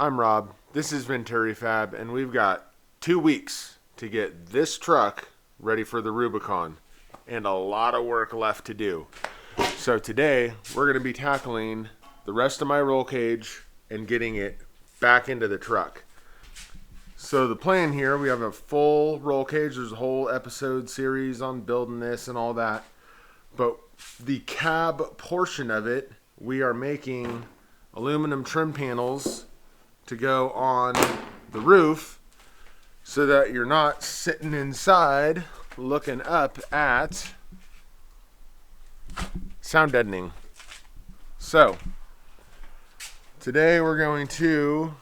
I'm Rob. This is Venturi Fab, and we've got 2 weeks to get this truck ready for the Rubicon, and a lot of work left to do. So today, we're going to be tackling the rest of my roll cage and getting it back into the truck. So the plan here, we have a full roll cage. There's a whole episode series on building this and all that. But the cab portion of it, we are making aluminum trim panels to go on the roof so that you're not sitting inside looking up at sound deadening. So today we're going to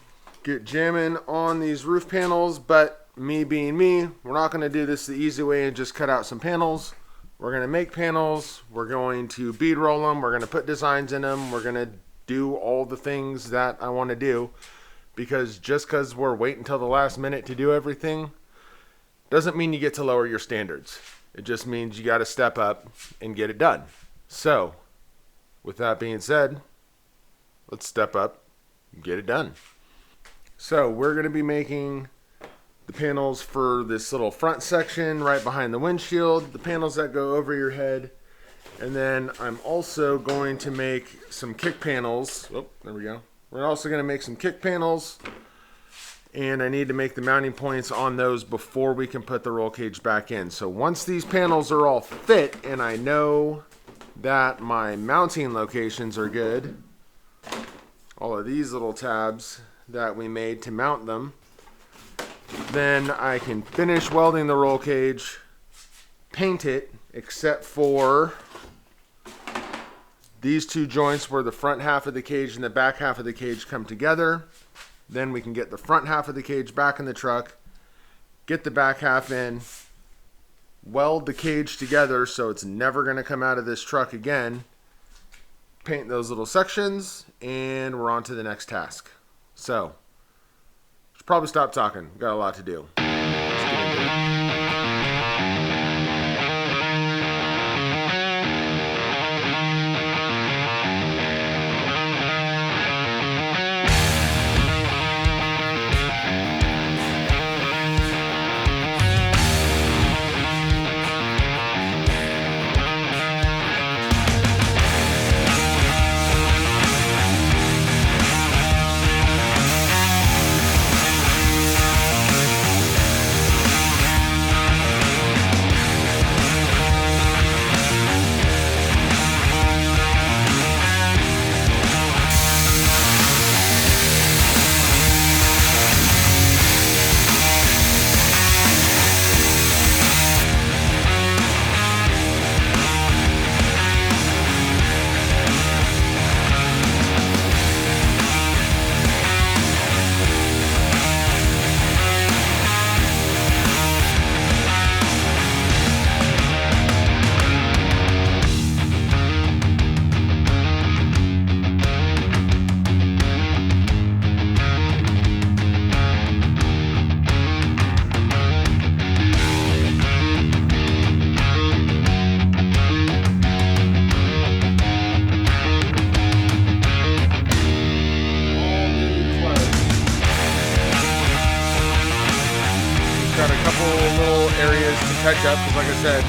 get jamming on these roof panels, but me being me, we're not going to do this the easy way and just cut out some panels. We're going to make panels, we're going to bead roll them, we're going to put designs in them, we're going to do all the things that I want to do. Because just because we're waiting until the last minute to do everything doesn't mean you get to lower your standards. It just means you got to step up and get it done. So, with that being said, let's step up and get it done. So, we're going to be making the panels for this little front section right behind the windshield, the panels that go over your head, and then I'm also going to make some kick panels. Oh, there we go. We're also going to make some kick panels, and I need to make the mounting points on those before we can put the roll cage back in. So once these panels are all fit and I know that my mounting locations are good, all of these little tabs that we made to mount them, then I can finish welding the roll cage, paint it, except for these two joints where the front half of the cage and the back half of the cage come together. Then we can get the front half of the cage back in the truck, get the back half in, weld the cage together so it's never going to come out of this truck again, paint those little sections, and we're on to the next task. So, should probably stop talking. We've got a lot to do. Let's get into it. Got a couple little areas to touch up because, like I said,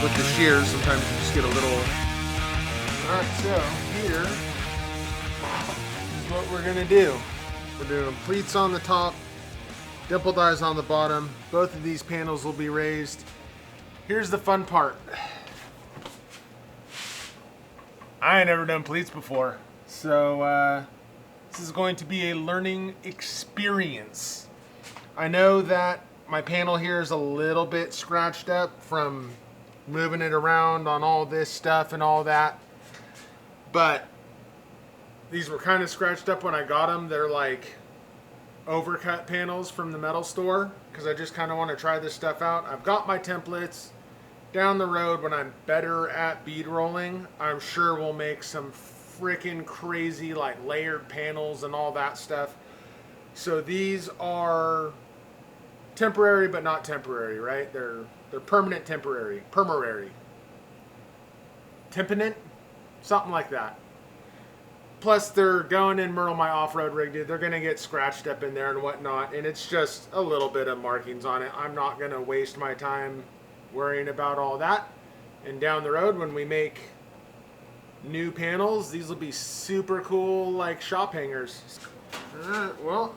with the shears, sometimes you just get a little. All right, so here is what we're gonna do. We're doing pleats on the top, dimple dies on the bottom. Both of these panels will be raised. Here's the fun part. I ain't never done pleats before, so this is going to be a learning experience. I know that my panel here is a little bit scratched up from moving it around on all this stuff and all that, but these were kind of scratched up when I got them. They're like overcut panels from the metal store because I just kind of want to try this stuff out. I've got my templates. Down the road, when I'm better at bead rolling, I'm sure we'll make some freaking crazy like layered panels and all that stuff. So these are temporary but not temporary, right? They're permanent temporary. Temperate? Something like that. plus they're going in Myrtle, my off-road rig, dude. They're gonna get scratched up in there and whatnot, and it's just a little bit of markings on it. I'm not gonna waste my time worrying about all that. And down the road, when we make new panels, these will be super cool, like shop hangers. Alright, well,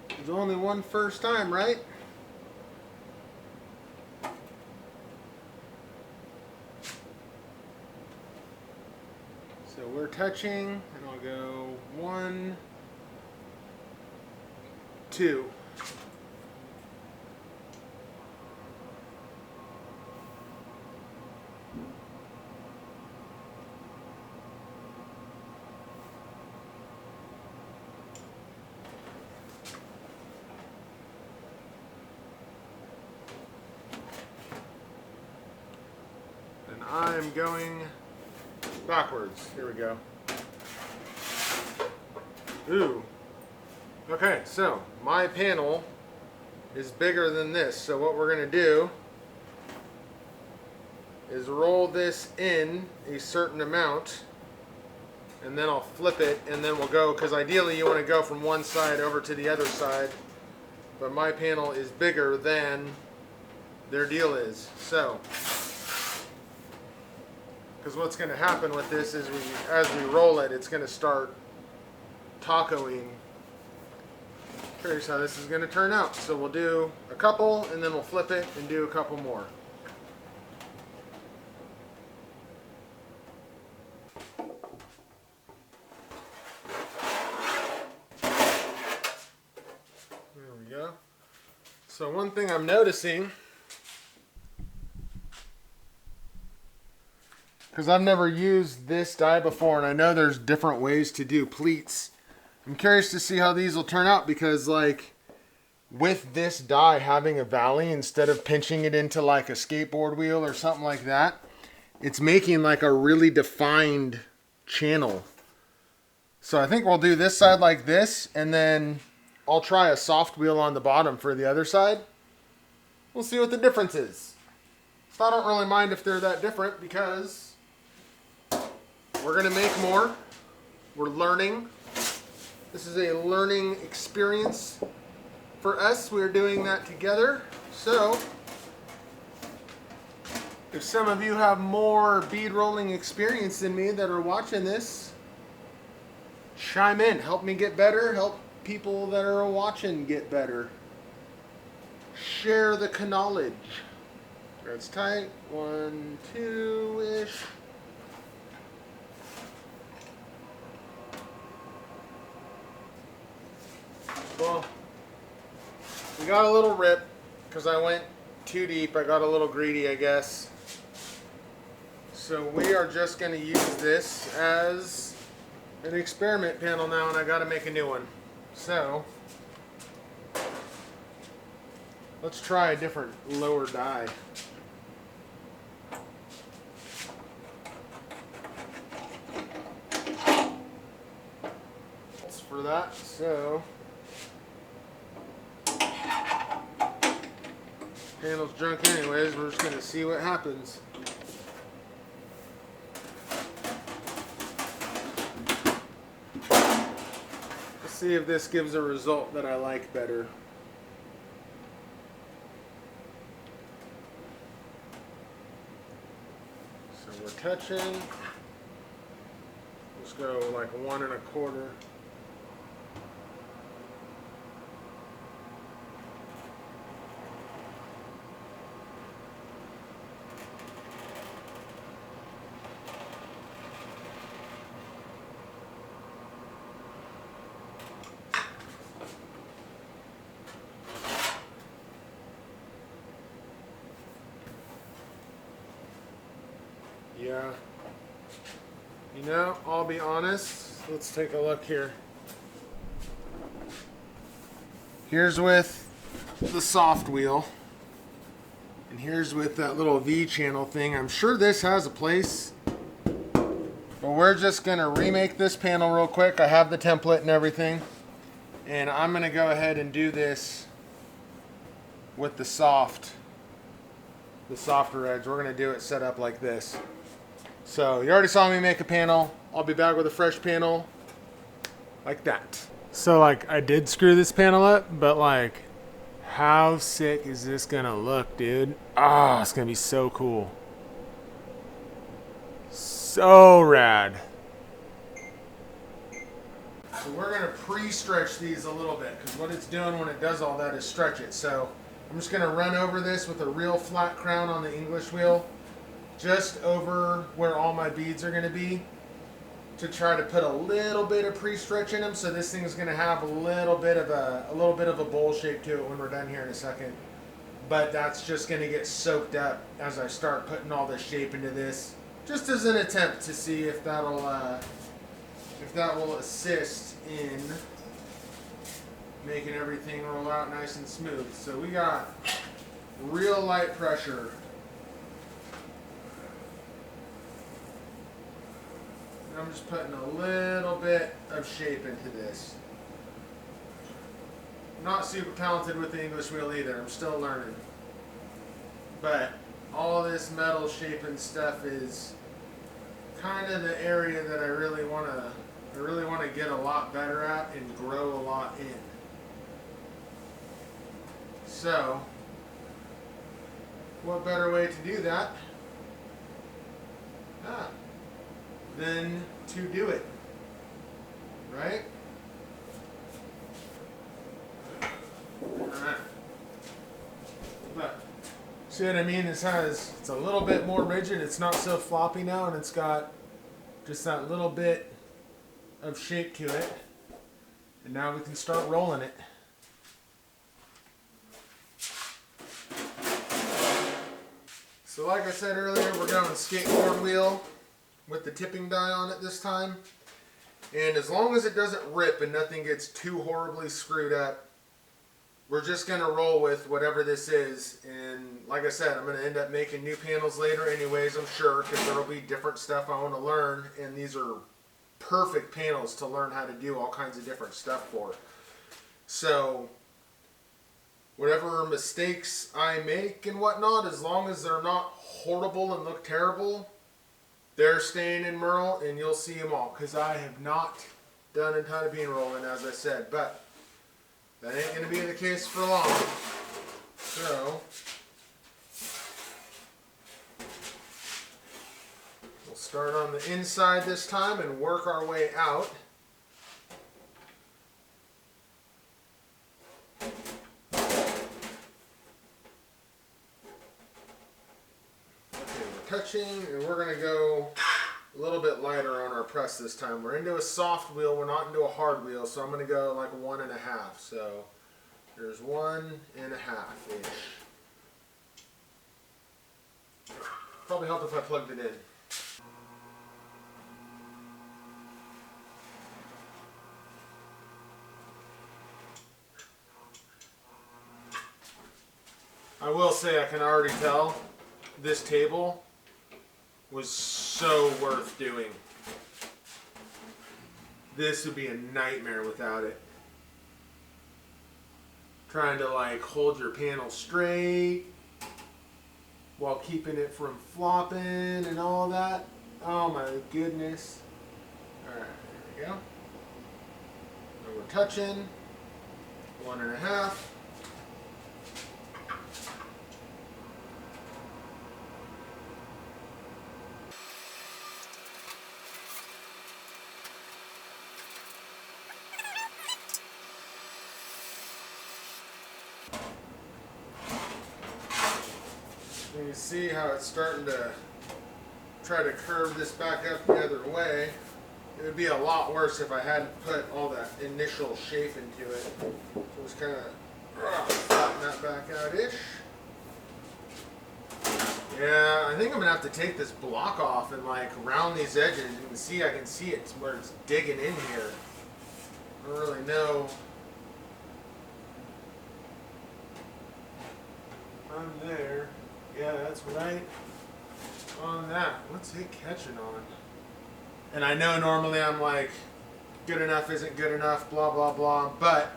there's only one first time, right? So we're touching, and I'll go 1, 2. And I'm going backwards. Here we go. Ooh. Okay, so my panel is bigger than this. So what we're going to do is roll this in a certain amount, and then I'll flip it, and then we'll go, because ideally you want to go from one side over to the other side, but my panel is bigger than their deal is. So because what's going to happen with this is as we roll it, it's going to start tacoing. Curious how this is going to turn out. So we'll do a couple, and then we'll flip it and do a couple more. There we go. So one thing I'm noticing, because I've never used this die before, and I know there's different ways to do pleats. I'm curious to see how these will turn out, because like with this die having a valley instead of pinching it into like a skateboard wheel or something like that, it's making like a really defined channel. So I think we'll do this side like this, and then I'll try a soft wheel on the bottom for the other side. We'll see what the difference is. So I don't really mind if they're that different, because we're going to make more. We're learning. This is a learning experience for us. We're doing that together. So if some of you have more bead rolling experience than me that are watching this, chime in. Help me get better. Help people that are watching get better. Share the knowledge. That's tight. 1, 2-ish. Well, we got a little rip because I went too deep. I got a little greedy, I guess. So we are just going to use this as an experiment panel now, and I got to make a new one. So let's try a different lower die. That's for that. So panel's junk anyways, we're just going to see what happens. Let's see if this gives a result that I like better. So we're touching. Let's go like 1 1/4. Yeah, you know, I'll be honest. Let's take a look here. Here's with the soft wheel, and here's with that little V channel thing. I'm sure this has a place, but we're just gonna remake this panel real quick. I have the template and everything, and I'm gonna go ahead and do this with the softer edge. We're gonna do it set up like this. So you already saw me make a panel. I'll be back with a fresh panel like that. So like I did screw this panel up, but like how sick is this gonna look, dude? Ah, it's gonna be so cool. So rad. So we're gonna pre-stretch these a little bit because what it's doing when it does all that is stretch it. So I'm just gonna run over this with a real flat crown on the English wheel, just over where all my beads are gonna be, to try to put a little bit of pre-stretch in them. So this thing is gonna have a little bit of a bowl shape to it when we're done here in a second. But that's just gonna get soaked up as I start putting all the shape into this, just as an attempt to see if that will assist in making everything roll out nice and smooth. So we got real light pressure. And I'm just putting a little bit of shape into this. I'm not super talented with the English wheel either. I'm still learning. But all this metal shaping stuff is kind of the area that I really want to get a lot better at and grow a lot in. So, what better way to do that than to do it, right? Alright. But, see what I mean? It's a little bit more rigid. It's not so floppy now, and it's got just that little bit of shape to it. And now we can start rolling it. So like I said earlier, we're going skateboard wheel with the tipping die on it this time. And as long as it doesn't rip and nothing gets too horribly screwed up, we're just going to roll with whatever this is. And like I said, I'm going to end up making new panels later anyways, I'm sure, because there will be different stuff I want to learn. And these are perfect panels to learn how to do all kinds of different stuff for. So whatever mistakes I make and whatnot, as long as they're not horrible and look terrible, they're staying in Merle, and you'll see them all, because I have not done a ton of bean rolling, as I said, but that ain't going to be the case for long. So we'll start on the inside this time and work our way out. Touching, and we're going to go a little bit lighter on our press this time. We're into a soft wheel, we're not into a hard wheel, so I'm going to go like 1.5. So there's 1.5-ish. Probably help if I plugged it in. I will say I can already tell this table was so worth doing. This would be a nightmare without it. Trying to like hold your panel straight while keeping it from flopping and all that. Oh my goodness. Alright, there we go. And we're touching 1.5. You see how it's starting to try to curve this back up the other way. It would be a lot worse if I hadn't put all that initial shape into it. So just kind of flatten that back out-ish. Yeah, I think I'm going to have to take this block off and like round these edges. You can see, I can see it where it's digging in here. I don't really know. I'm there. Yeah, that's right on that. What's it catching on? And I know normally I'm like, good enough isn't good enough, blah, blah, blah, but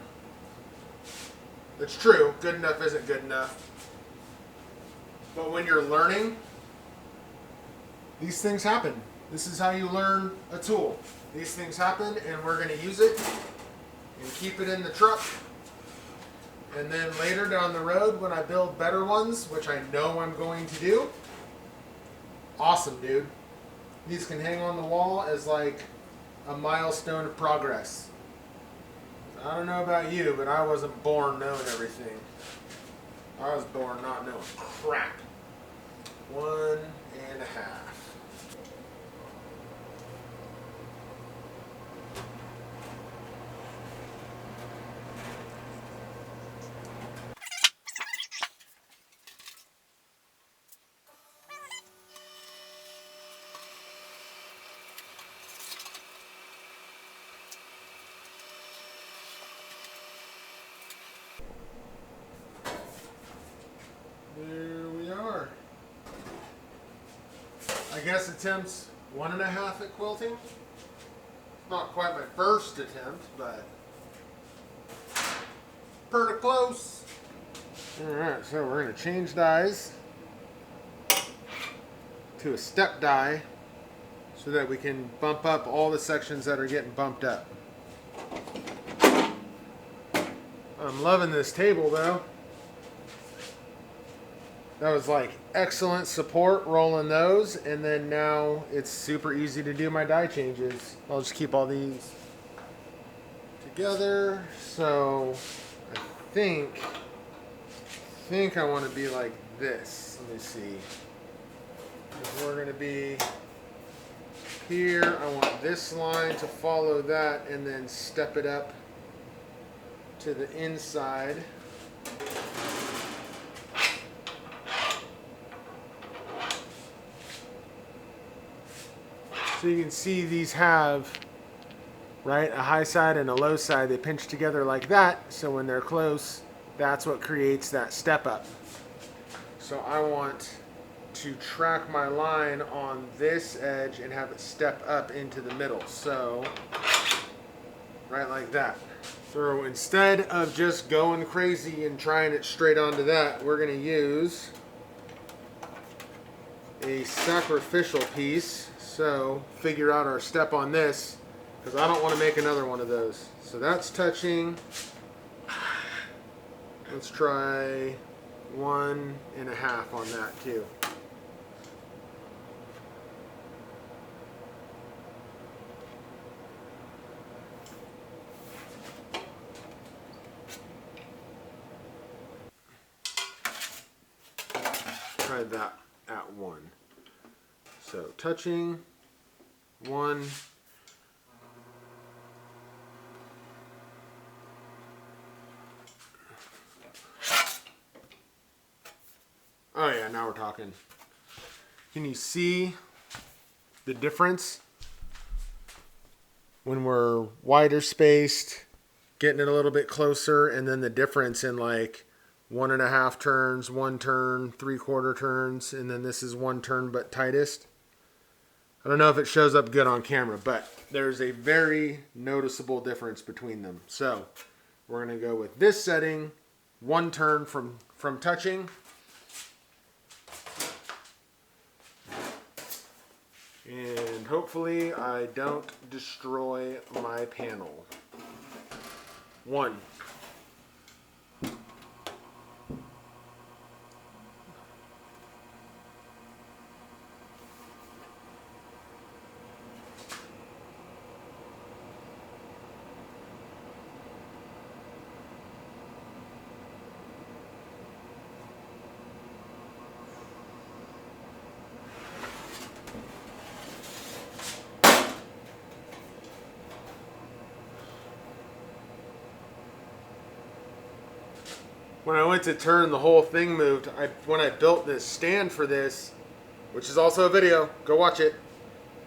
it's true. Good enough isn't good enough. But when you're learning, these things happen. This is how you learn a tool. These things happen, and we're going to use it and keep it in the truck. And then later down the road, when I build better ones, which I know I'm going to do, awesome, dude. These can hang on the wall as like a milestone of progress. I don't know about you, but I wasn't born knowing everything. I was born not knowing crap. 1.5. There we are. I guess attempts 1.5 at quilting. Not quite my first attempt, but pretty close. Alright, so we're going to change dies to a step die so that we can bump up all the sections that are getting bumped up. I'm loving this table though. That was like excellent support rolling those, and then now it's super easy to do my die changes. I'll just keep all these together. So I think I want to be like this. Let me see. If we're going to be here, I want this line to follow that and then step it up to the inside. So you can see these have, right, a high side and a low side. They pinch together like that, so when they're close, that's what creates that step up. So I want to track my line on this edge and have it step up into the middle. So, right like that. So instead of just going crazy and trying it straight onto that, we're going to use a sacrificial piece. So figure out our step on this, because I don't want to make another one of those. So that's touching. Let's try 1.5 on that too. Try that at 1. So touching 1. Oh yeah, now we're talking. Can you see the difference when we're wider spaced, getting it a little bit closer, and then the difference in like 1.5 turns, 1 turn, 3/4 turns, and then this is 1 turn but tightest? I don't know if it shows up good on camera, but there's a very noticeable difference between them. So we're going to go with this setting, 1 turn from touching. And hopefully I don't destroy my panel. 1. When I went to turn, the whole thing moved. When I built this stand for this, which is also a video, go watch it.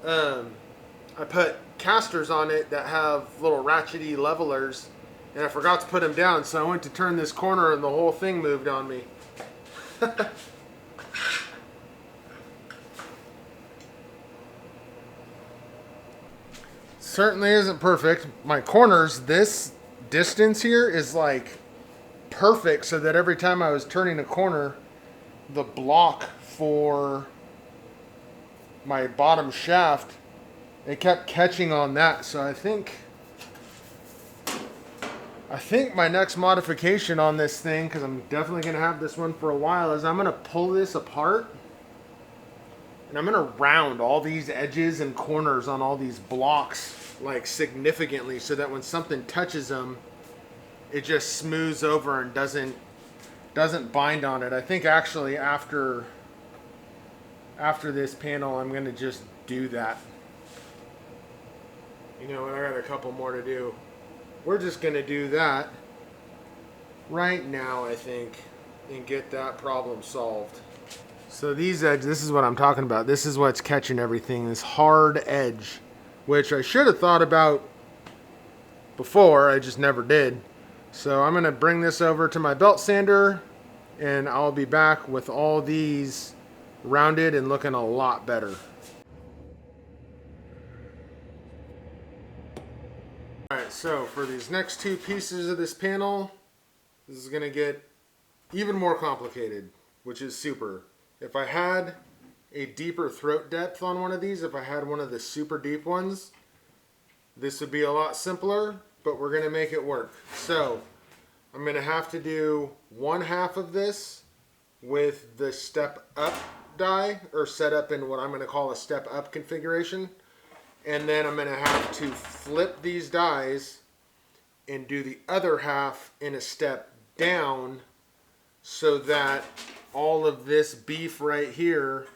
I put casters on it that have little ratchety levelers, and I forgot to put them down, so I went to turn this corner and the whole thing moved on me. Certainly isn't perfect. My corners, this distance here is like perfect, so that every time I was turning a corner, the block for my bottom shaft, it kept catching on that. So I think my next modification on this thing, because I'm definitely going to have this one for a while, is I'm going to pull this apart and I'm going to round all these edges and corners on all these blocks like significantly, so that when something touches them, it just smooths over and doesn't bind on it. I think actually after this panel, I'm going to just do that. You know what, I got a couple more to do. We're just going to do that right now, I think, and get that problem solved. So these edges, this is what I'm talking about. This is what's catching everything, this hard edge, which I should have thought about before, I just never did. So I'm going to bring this over to my belt sander, and I'll be back with all these rounded and looking a lot better. Alright, so for these next two pieces of this panel, this is going to get even more complicated, which is super. If I had a deeper throat depth on one of these, if I had one of the super deep ones, this would be a lot simpler, but we're going to make it work. So I'm going to have to do one half of this with the step up die, or set up in what I'm going to call a step up configuration. And then I'm going to have to flip these dies and do the other half in a step down, so that all of this beef right here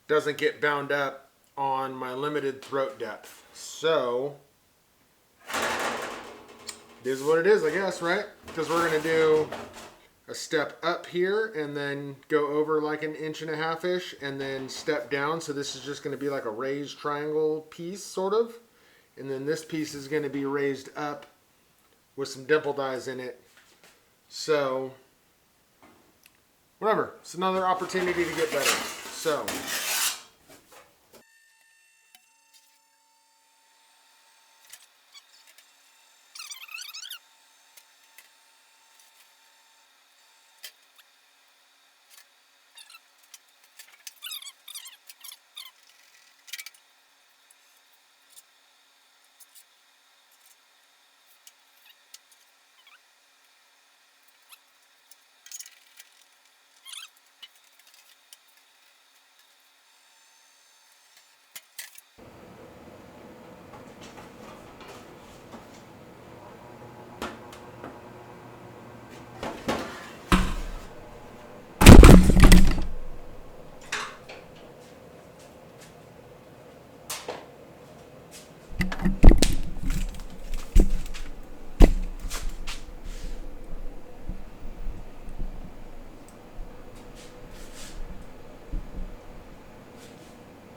doesn't get bound up on my limited throat depth. So this is what it is, I guess, right? Because we're going to do a step up here and then go over like an 1.5 inches and then step down. So this is just going to be like a raised triangle piece, sort of. And then this piece is going to be raised up with some dimple dies in it. So whatever, it's another opportunity to get better. So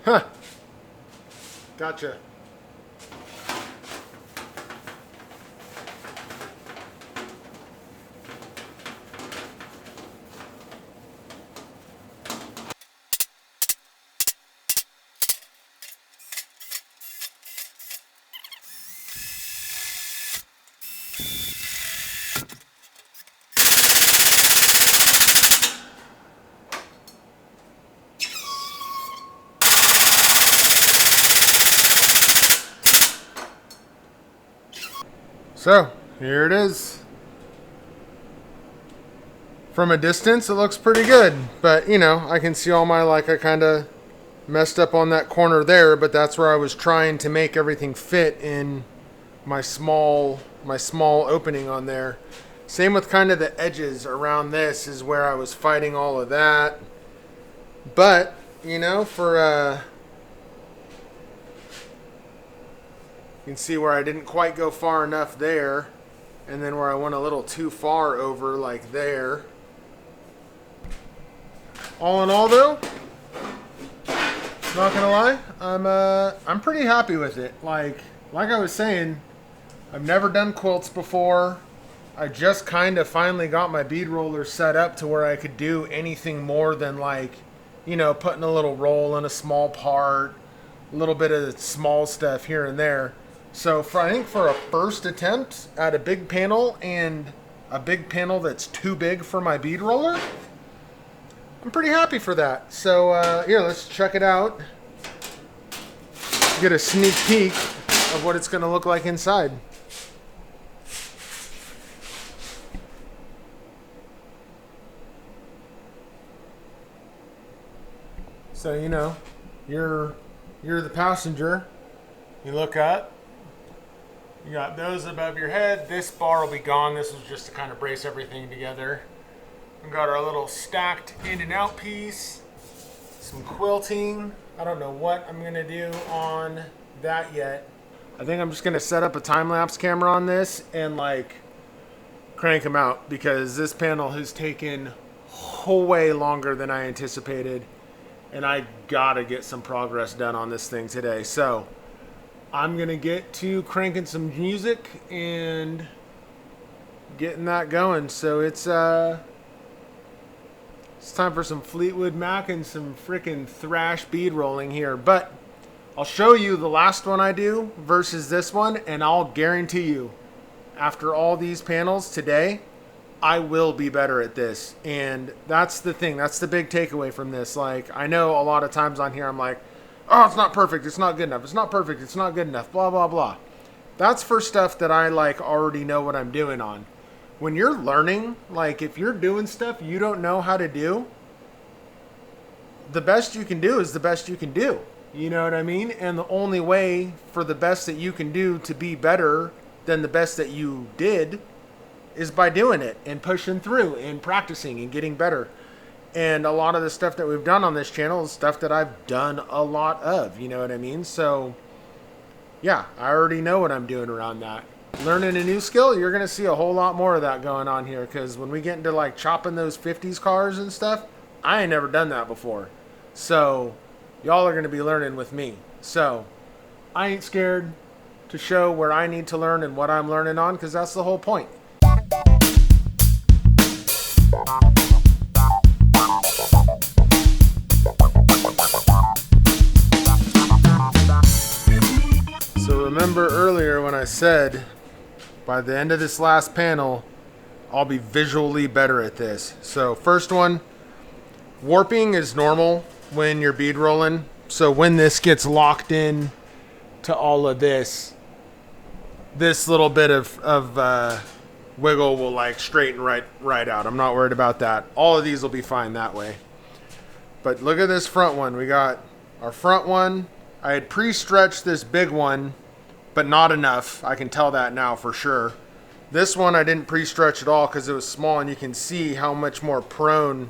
huh. Gotcha. So here it is. From a distance, it looks pretty good, but you know, I can see all my, I kind of messed up on that corner there, but that's where I was trying to make everything fit in my small opening on there. Same with kind of the edges around this is where I was fighting all of that. But, you know, you can see where I didn't quite go far enough there, and then where I went a little too far over, like there. All in all, though, not gonna lie, I'm pretty happy with it. Like I was saying, I've never done quilts before. I just kind of finally got my bead roller set up to where I could do anything more than, like, you know, putting a little roll in a small part, a little bit of small stuff here and there. So I think for a first attempt at a big panel, and a big panel that's too big for my bead roller, I'm pretty happy for that. So here, let's check it out. get a sneak peek of what it's going to look like inside. So, you know, you're the passenger. You look up. You got those above your head. This bar will be gone. This was just to kind of brace everything together. We've got our little stacked in and out piece. Some quilting. I don't know what I'm going to do on that yet. I think I'm just going to set up a time-lapse camera on this and like crank them out, because this panel has taken way longer than I anticipated. And I gotta get some progress done on this thing today. So I'm gonna get to cranking some music and getting that going. So it's time for some Fleetwood Mac and some freaking thrash bead rolling here. But I'll show you the last one I do versus this one, and I'll guarantee you, after all these panels today, I will be better at this. And that's the thing. That's the big takeaway from this. Like, I know a lot of times on here I'm like, oh, it's not perfect. It's not good enough. It's not perfect. It's not good enough. Blah, blah, blah. That's for stuff that I like already know what I'm doing on. When you're learning, like if you're doing stuff you don't know how to do, the best you can do is the best you can do. You know what I mean? And the only way for the best that you can do to be better than the best that you did is by doing it and pushing through and practicing and getting better. And a lot of the stuff that we've done on this channel is stuff that I've done a lot of, you know what I mean? So yeah, I already know what I'm doing around that. Learning a new skill, you're going to see a whole lot more of that going on here, because when we get into like chopping those 50s cars and stuff, I ain't never done that before. So y'all are going to be learning with me. So I ain't scared to show where I need to learn and what I'm learning on, because that's the whole point. So remember earlier when I said by the end of this last panel I'll be visually better at this. So first one, warping is normal when you're bead rolling. So when this gets locked in to all of this little bit of wiggle will like straighten right out. I'm not worried about that. All of these will be fine that way. But look at this front one. We got our front one. I had pre-stretched this big one, but not enough. I can tell that now for sure. This one I didn't pre-stretch at all because it was small, and you can see how much more prone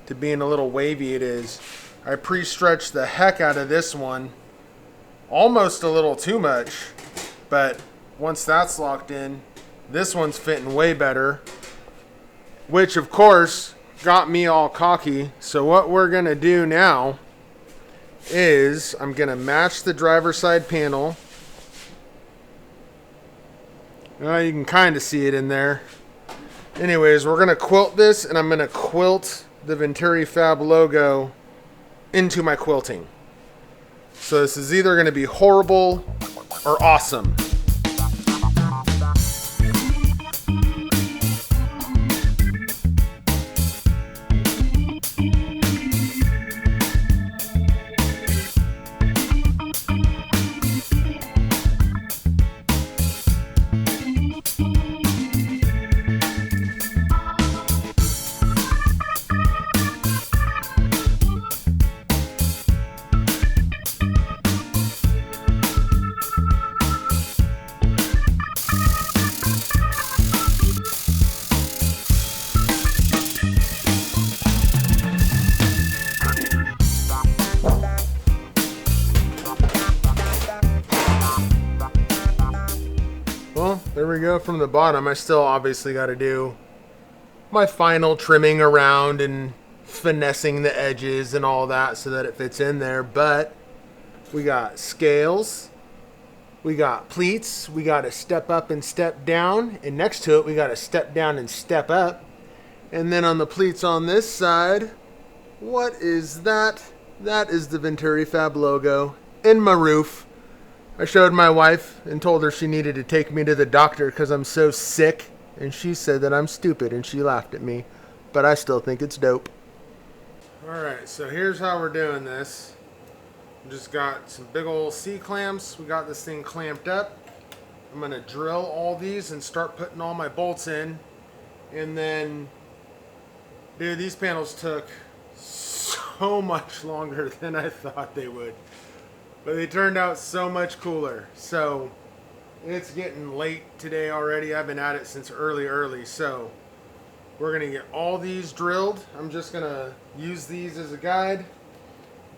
to being a little wavy it is. I pre-stretched the heck out of this one. Almost a little too much, but once that's locked in, this one's fitting way better, which of course got me all cocky. So what we're gonna do now is I'm gonna match the driver's side panel. You can kind of see it in there. Anyways, we're gonna quilt this, and I'm gonna quilt the Venturi Fab logo into my quilting. So this is either gonna be horrible or awesome. Well, there we go from the bottom. I still obviously got to do my final trimming around and finessing the edges and all that so that it fits in there. But we got scales, we got pleats, we got to step up and step down, and next to it we got to step down and step up. And then on the pleats on this side, what is that? That is the Venturi Fab logo in my roof. I showed my wife and told her she needed to take me to the doctor because I'm so sick, and she said that I'm stupid, and she laughed at me, but I still think it's dope. Alright, so here's how we're doing this. Just got some big old C-clamps. We got this thing clamped up. I'm gonna drill all these and start putting all my bolts in. And then, dude, these panels took so much longer than I thought they would. But they turned out so much cooler. So it's getting late today already. I've been at it since early. So we're gonna get all these drilled. I'm just gonna use these as a guide.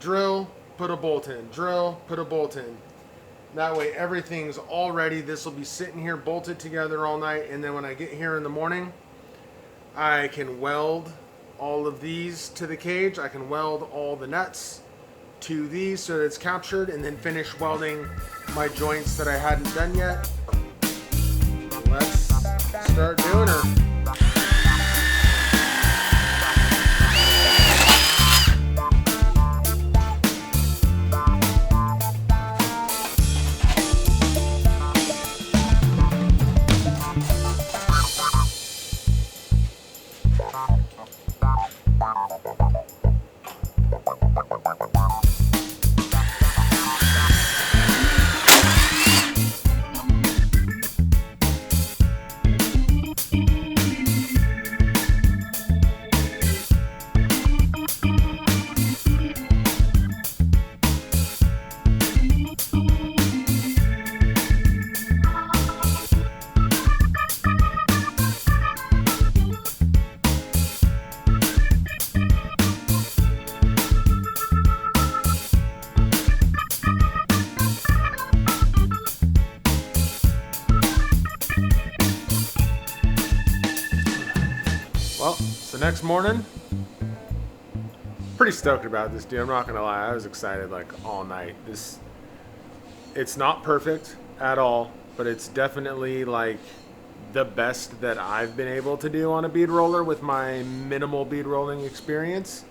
Drill, put a bolt in. Drill, put a bolt in. That way everything's all ready. This will be sitting here bolted together all night. And then when I get here in the morning, I can weld all of these to the cage. I can weld all the nuts to these so that it's captured, and then finish welding my joints that I hadn't done yet. Let's start doing her. Well, it's the next morning. Pretty stoked about this, dude. I'm not gonna lie. I was excited like all night. It's not perfect at all, but it's definitely like the best that I've been able to do on a bead roller with my minimal bead rolling experience.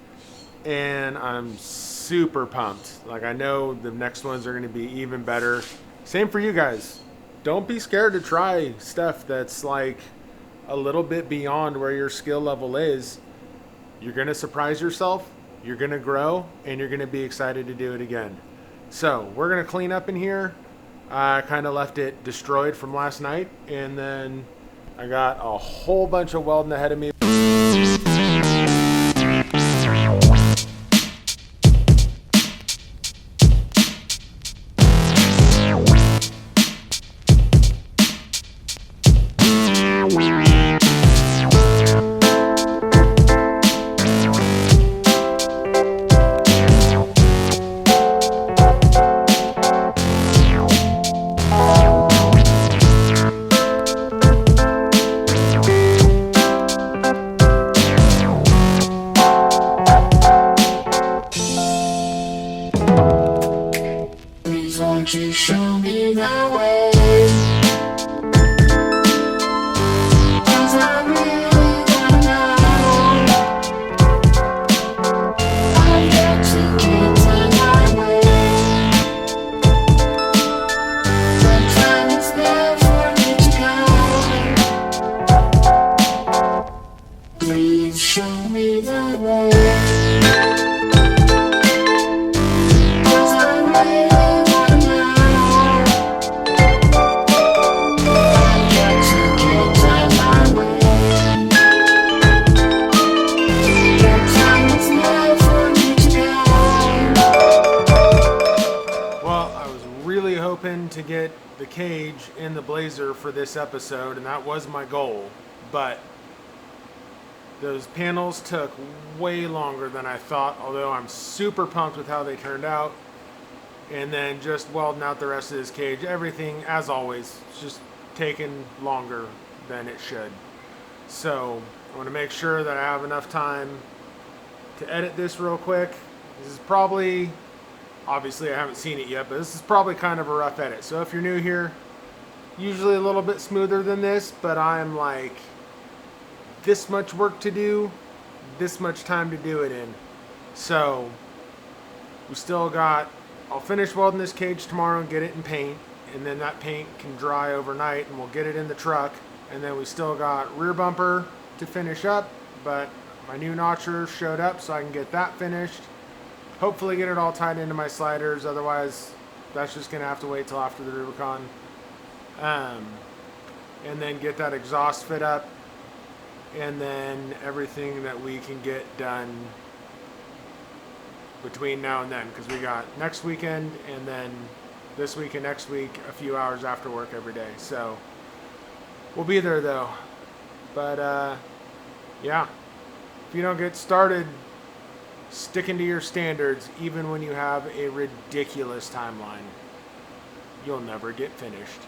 And I'm super pumped. Like, I know the next ones are gonna be even better. Same for you guys. Don't be scared to try stuff that's like a little bit beyond where your skill level is. You're gonna surprise yourself, you're gonna grow, and you're gonna be excited to do it again. So we're gonna clean up in here. I kind of left it destroyed from last night, and then I got a whole bunch of welding ahead of me. Won't you show me the way? 'Cause I really wanna know. I've got to get to my way. The time is there for me to go. Please show me the way. To get the cage in the blazer for this episode, and that was my goal, but those panels took way longer than I thought, although I'm super pumped with how they turned out. And then just welding out the rest of this cage, everything as always, it's just taking longer than it should. So I want to make sure that I have enough time to edit this real quick. This is probably, obviously I haven't seen it yet, but this is probably kind of a rough edit. So if you're new here, usually a little bit smoother than this, but I'm like, this much work to do, this much time to do it in. So we still got, I'll finish welding this cage tomorrow and get it in paint, and then that paint can dry overnight and we'll get it in the truck. And then we still got rear bumper to finish up, but my new notcher showed up so I can get that finished. hopefully get it all tied into my sliders. Otherwise, that's just going to have to wait till after the Rubicon. And then get that exhaust fit up. And then everything that we can get done between now and then. Because we got next weekend and then this week and next week a few hours after work every day. So we'll be there though. But yeah, if you don't get started sticking to your standards, even when you have a ridiculous timeline, you'll never get finished.